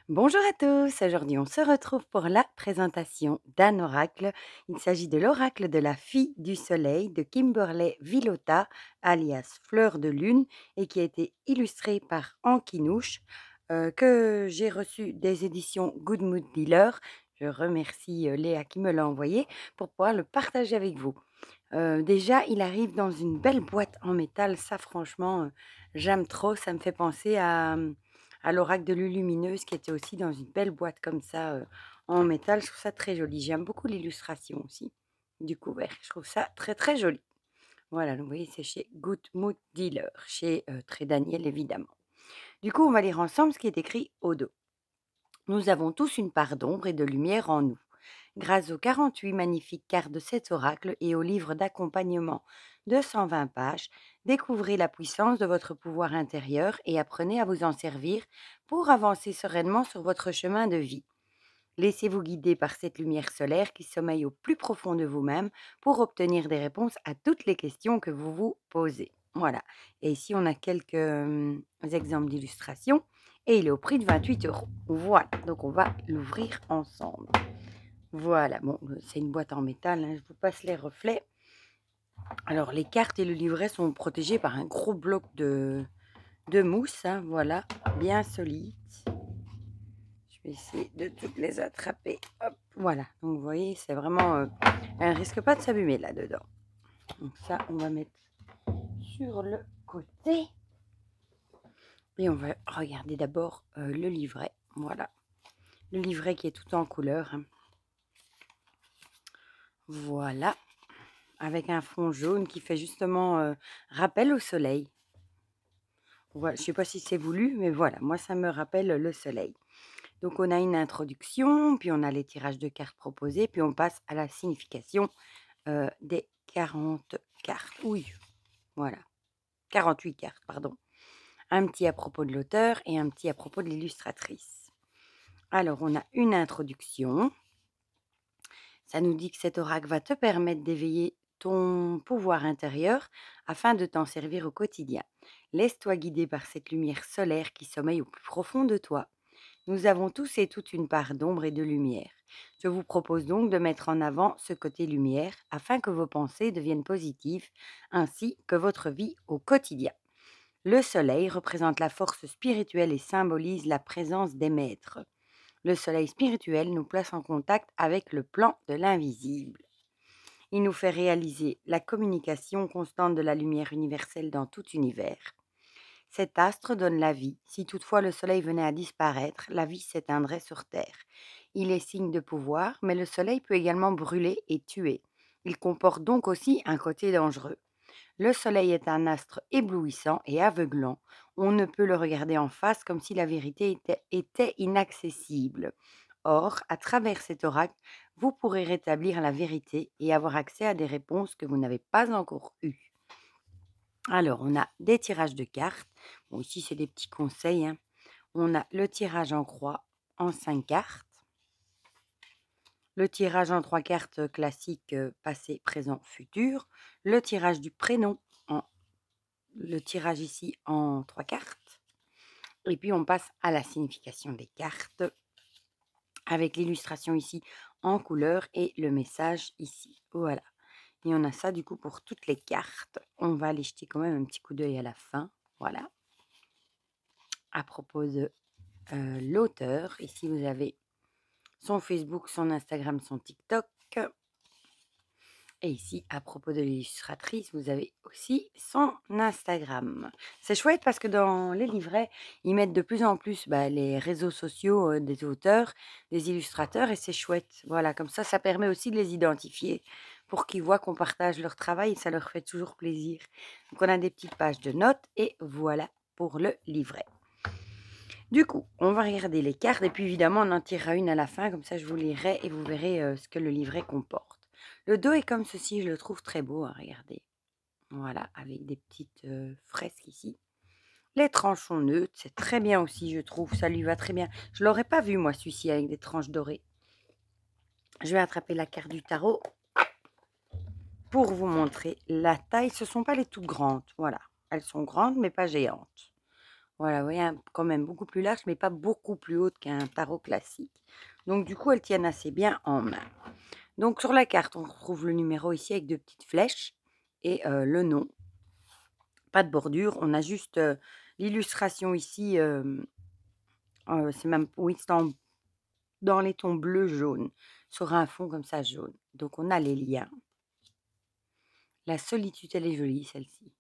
Bonjour à tous, aujourd'hui on se retrouve pour la présentation d'un oracle. Il s'agit de l'oracle de la fille du soleil de Kimberley Villota, alias Fleur de Lune, et qui a été illustré par Ankinouche, que j'ai reçu des éditions Good Mood Dealer. Je remercie Léa qui me l'a envoyé pour pouvoir le partager avec vous. Déjà, il arrive dans une belle boîte en métal. Ça franchement, j'aime trop. Ça me fait penser à l'oracle de Lulumineuse qui était aussi dans une belle boîte comme ça, en métal. Je trouve ça très joli. J'aime beaucoup l'illustration aussi du couvercle. Je trouve ça très, très joli. Voilà, donc vous voyez, c'est chez Good Mood Dealer, chez, Très Daniel évidemment. Du coup, on va lire ensemble ce qui est écrit au dos. Nous avons tous une part d'ombre et de lumière en nous. Grâce aux 48 magnifiques cartes de cet oracle et au livre d'accompagnement de 120 pages, découvrez la puissance de votre pouvoir intérieur et apprenez à vous en servir pour avancer sereinement sur votre chemin de vie. Laissez-vous guider par cette lumière solaire qui sommeille au plus profond de vous-même pour obtenir des réponses à toutes les questions que vous vous posez. Voilà. Et ici, on a quelques exemples d'illustrations et il est au prix de 28 €. Voilà. Donc, on va l'ouvrir ensemble. Voilà, bon, c'est une boîte en métal, hein, je vous passe les reflets. Alors, les cartes et le livret sont protégés par un gros bloc de mousse, hein, voilà, bien solide. Je vais essayer de toutes les attraper. Hop, voilà, donc vous voyez, c'est vraiment... elle ne risque pas de s'abîmer là-dedans. Donc ça, on va mettre sur le côté. Et on va regarder d'abord le livret. Voilà, le livret qui est tout en couleur, hein. Voilà. Avec un fond jaune qui fait justement rappel au soleil. Voilà, je ne sais pas si c'est voulu, mais voilà, moi ça me rappelle le soleil. Donc on a une introduction, puis on a les tirages de cartes proposés, puis on passe à la signification des 40 cartes. Oui, voilà, 48 cartes, pardon. Un petit à propos de l'auteur et un petit à propos de l'illustratrice. Alors on a une introduction. Ça nous dit que cet oracle va te permettre d'éveiller ton pouvoir intérieur afin de t'en servir au quotidien. Laisse-toi guider par cette lumière solaire qui sommeille au plus profond de toi. Nous avons tous et toutes une part d'ombre et de lumière. Je vous propose donc de mettre en avant ce côté lumière afin que vos pensées deviennent positives ainsi que votre vie au quotidien. Le soleil représente la force spirituelle et symbolise la présence des maîtres. Le soleil spirituel nous place en contact avec le plan de l'invisible. Il nous fait réaliser la communication constante de la lumière universelle dans tout univers. Cet astre donne la vie. Si toutefois le soleil venait à disparaître, la vie s'éteindrait sur Terre. Il est signe de pouvoir, mais le soleil peut également brûler et tuer. Il comporte donc aussi un côté dangereux. Le soleil est un astre éblouissant et aveuglant. On ne peut le regarder en face comme si la vérité était inaccessible. Or, à travers cet oracle, vous pourrez rétablir la vérité et avoir accès à des réponses que vous n'avez pas encore eues. Alors, on a des tirages de cartes. Bon, ici, c'est des petits conseils, hein. On a le tirage en croix en 5 cartes. Le tirage en 3 cartes classique, passé, présent, futur. Le tirage du prénom, le tirage ici en 3 cartes. Et puis, on passe à la signification des cartes avec l'illustration ici en couleur et le message ici. Voilà. Et on a ça du coup pour toutes les cartes. On va aller jeter quand même un petit coup d'œil à la fin. Voilà. À propos de l'auteur, ici vous avez son Facebook, son Instagram, son TikTok. Et ici, à propos de l'illustratrice, vous avez aussi son Instagram. C'est chouette parce que dans les livrets, ils mettent de plus en plus les réseaux sociaux des auteurs, des illustrateurs, et c'est chouette. Voilà, comme ça permet aussi de les identifier pour qu'ils voient qu'on partage leur travail et ça leur fait toujours plaisir. Donc, on a des petites pages de notes et voilà pour le livret. Du coup, on va regarder les cartes et puis évidemment, on en tirera une à la fin, comme ça je vous lirai et vous verrez ce que le livret comporte. Le dos est comme ceci, je le trouve très beau, hein, regardez. Voilà, avec des petites fresques ici. Les tranches sont neutres, c'est très bien aussi, je trouve, ça lui va très bien. Je ne l'aurais pas vu, moi, celui-ci, avec des tranches dorées. Je vais attraper la carte du tarot pour vous montrer la taille. Ce ne sont pas les toutes grandes, voilà. Elles sont grandes, mais pas géantes. Voilà, vous voyez, quand même beaucoup plus large, mais pas beaucoup plus haute qu'un tarot classique. Donc du coup, elles tiennent assez bien en main. Donc sur la carte, on retrouve le numéro ici avec 2 petites flèches et le nom. Pas de bordure, on a juste, l'illustration ici, c'est même oui, c'est dans les tons bleu jaune, sur un fond comme ça jaune. Donc on a les liens. La solitude, elle est jolie celle-ci.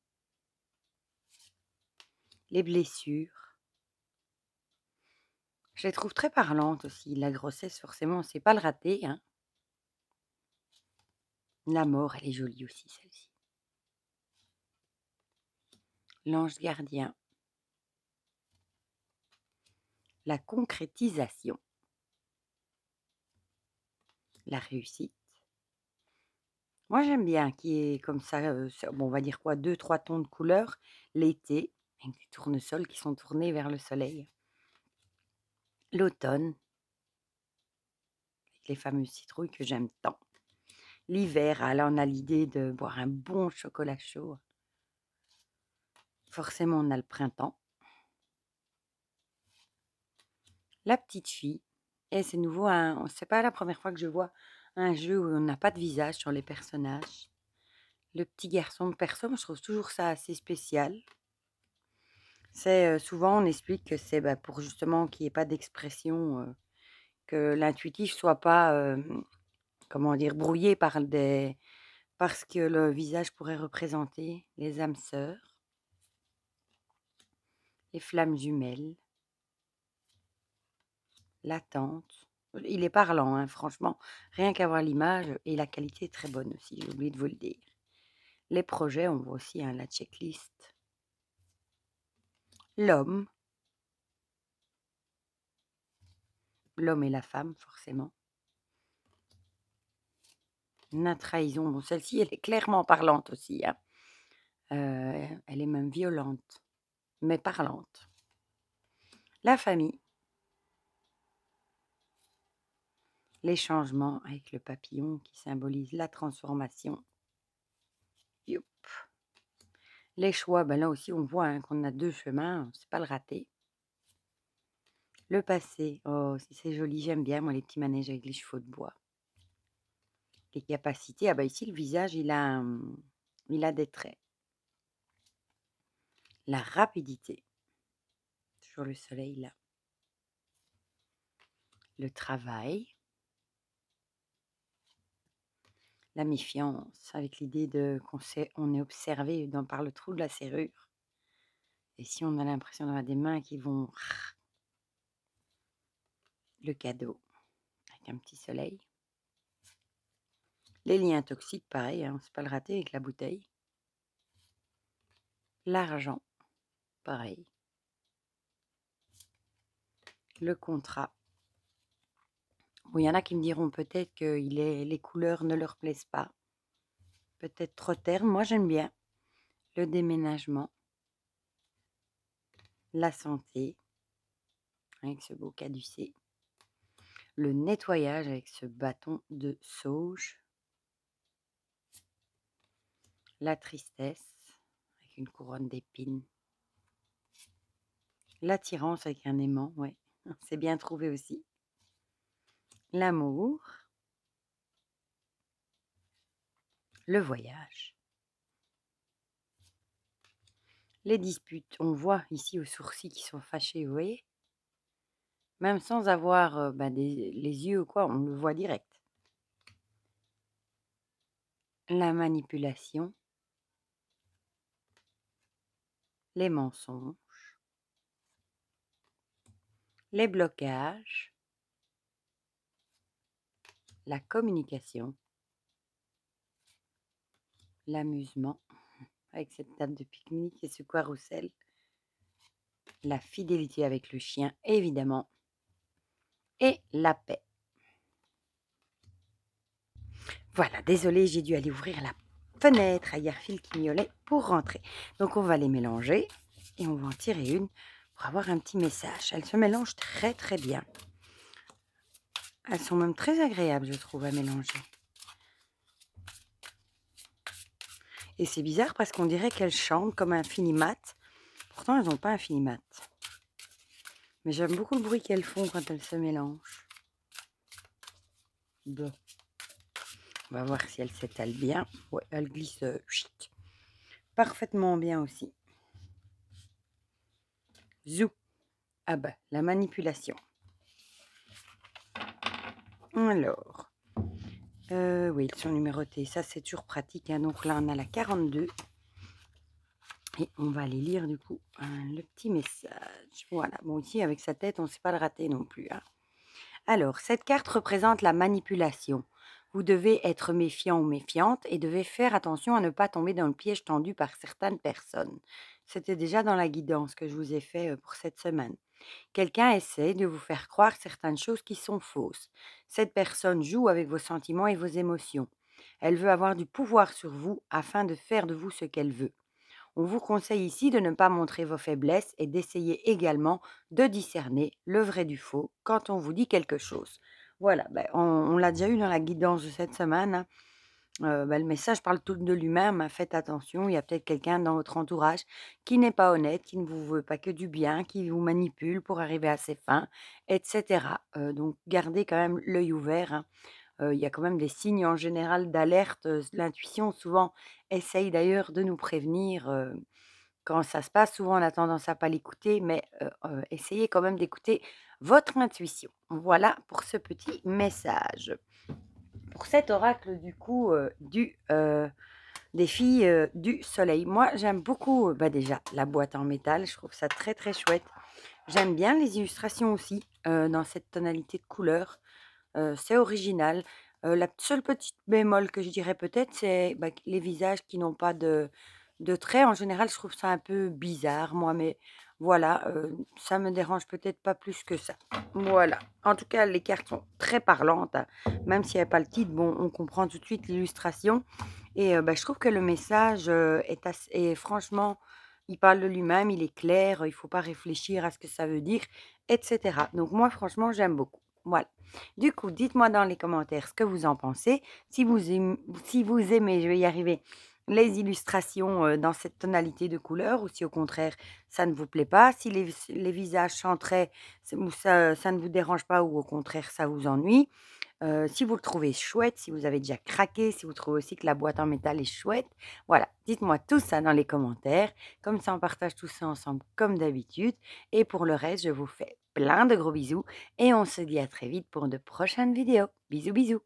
Les blessures. Je les trouve très parlantes aussi. La grossesse, forcément, on sait pas le rater, hein. La mort, elle est jolie aussi celle-ci. L'ange gardien. La concrétisation. La réussite. Moi, j'aime bien qui est comme ça, bon, on va dire quoi, 2-3 tons de couleur, l'été, avec des tournesols qui sont tournés vers le soleil. L'automne, avec les fameuses citrouilles que j'aime tant. L'hiver, ah là, on a l'idée de boire un bon chocolat chaud. Forcément, on a le printemps. La petite fille, et c'est nouveau, c'est pas la première fois que je vois un jeu où on n'a pas de visage sur les personnages. Le petit garçon, perso, moi, je trouve toujours ça assez spécial. C'est souvent, on explique que c'est pour justement qu'il n'y ait pas d'expression, que l'intuitif soit pas, comment dire, brouillé par ce que le visage pourrait représenter, les âmes sœurs, les flammes jumelles, l'attente. Il est parlant, hein, franchement, rien qu'à voir l'image, et la qualité est très bonne aussi, j'ai oublié de vous le dire. Les projets, on voit aussi la checklist. L'homme et la femme, forcément. La trahison, bon, celle-ci, elle est clairement parlante aussi, hein. Elle est même violente, mais parlante. La famille. Les changements avec le papillon qui symbolise la transformation. Youp. Les choix, ben là aussi on voit hein, qu'on a 2 chemins, c'est pas le rater. Le passé, oh c'est joli, j'aime bien moi les petits manèges avec les chevaux de bois. Les capacités, ah bah ici le visage il a des traits. La rapidité, toujours le soleil là. Le travail. La méfiance, avec l'idée on est observé par le trou de la serrure. Et si on a l'impression d'avoir des mains qui vont... Le cadeau, avec un petit soleil. Les liens toxiques, pareil, hein, c'est pas le rater avec la bouteille. L'argent, pareil. Le contrat. Bon, il y en a qui me diront peut-être que les couleurs ne leur plaisent pas. Peut-être trop terne, moi j'aime bien. Le déménagement. La santé, avec ce beau caducé. Le nettoyage avec ce bâton de sauge. La tristesse, avec une couronne d'épines. L'attirance avec un aimant, ouais, c'est bien trouvé aussi. L'amour. Le voyage. Les disputes, on voit ici aux sourcils qui sont fâchés, vous voyez? Même sans avoir les yeux ou quoi, on le voit direct. La manipulation. Les mensonges. Les blocages. La communication. L'amusement, avec cette table de pique-nique et ce carrousel. La fidélité avec le chien, évidemment. Et la paix. Voilà, désolée, j'ai dû aller ouvrir la fenêtre à Yarfil qui miaulait pour rentrer. Donc on va les mélanger et on va en tirer une pour avoir un petit message. Elles se mélangent très très bien. Elles sont même très agréables, je trouve, à mélanger. Et c'est bizarre parce qu'on dirait qu'elles chantent comme un finimat. Pourtant, elles n'ont pas un finimat. Mais j'aime beaucoup le bruit qu'elles font quand elles se mélangent. Bon. On va voir si elle s'étale bien. Ouais, elle glisse chut, parfaitement bien aussi. Zou. Ah bah, la manipulation. Alors, oui, ils sont numérotés. Ça, c'est toujours pratique, hein. Donc là, on a la 42. Et on va aller lire du coup le petit message. Voilà, bon ici avec sa tête, on ne sait pas le rater non plus, hein. Alors, cette carte représente la manipulation. Vous devez être méfiant ou méfiante et devez faire attention à ne pas tomber dans le piège tendu par certaines personnes. C'était déjà dans la guidance que je vous ai fait pour cette semaine. Quelqu'un essaie de vous faire croire certaines choses qui sont fausses. Cette personne joue avec vos sentiments et vos émotions. Elle veut avoir du pouvoir sur vous afin de faire de vous ce qu'elle veut. On vous conseille ici de ne pas montrer vos faiblesses et d'essayer également de discerner le vrai du faux quand on vous dit quelque chose. Voilà, ben, on l'a déjà eu dans la guidance de cette semaine, hein. Ben, le message parle tout de lui-même, hein. Faites attention, il y a peut-être quelqu'un dans votre entourage qui n'est pas honnête, qui ne vous veut pas que du bien, qui vous manipule pour arriver à ses fins, etc. Donc gardez quand même l'œil ouvert, hein. Il y a quand même des signes en général d'alerte. L'intuition souvent essaye d'ailleurs de nous prévenir, quand ça se passe. Souvent on a tendance à pas l'écouter, mais essayez quand même d'écouter votre intuition. Voilà pour ce petit message. Pour cet oracle du coup, des filles, du soleil. Moi j'aime beaucoup, bah, déjà la boîte en métal, je trouve ça très, très chouette. J'aime bien les illustrations aussi, dans cette tonalité de couleur. C'est original. La seule petite bémol que je dirais peut-être, c'est, bah, les visages qui n'ont pas de traits. En général, je trouve ça un peu bizarre moi, mais voilà, ça me dérange peut-être pas plus que ça. Voilà. En tout cas, les cartes sont très parlantes, hein. Même s'il y a pas le titre, bon, on comprend tout de suite l'illustration et bah, je trouve que le message, est franchement, il parle de lui-même, il est clair, il faut pas réfléchir à ce que ça veut dire et cetera. Donc moi, franchement, j'aime beaucoup. Voilà. Du coup, dites-moi dans les commentaires ce que vous en pensez. Si vous aimez, je vais y arriver, les illustrations dans cette tonalité de couleur, ou si au contraire ça ne vous plaît pas, si les visages chantraient, ou ça ne vous dérange pas, ou au contraire ça vous ennuie. Si vous le trouvez chouette, si vous avez déjà craqué, si vous trouvez aussi que la boîte en métal est chouette, voilà, dites-moi tout ça dans les commentaires. Comme ça, on partage tout ça ensemble comme d'habitude. Et pour le reste, je vous fais plein de gros bisous et on se dit à très vite pour de prochaines vidéos. Bisous, bisous.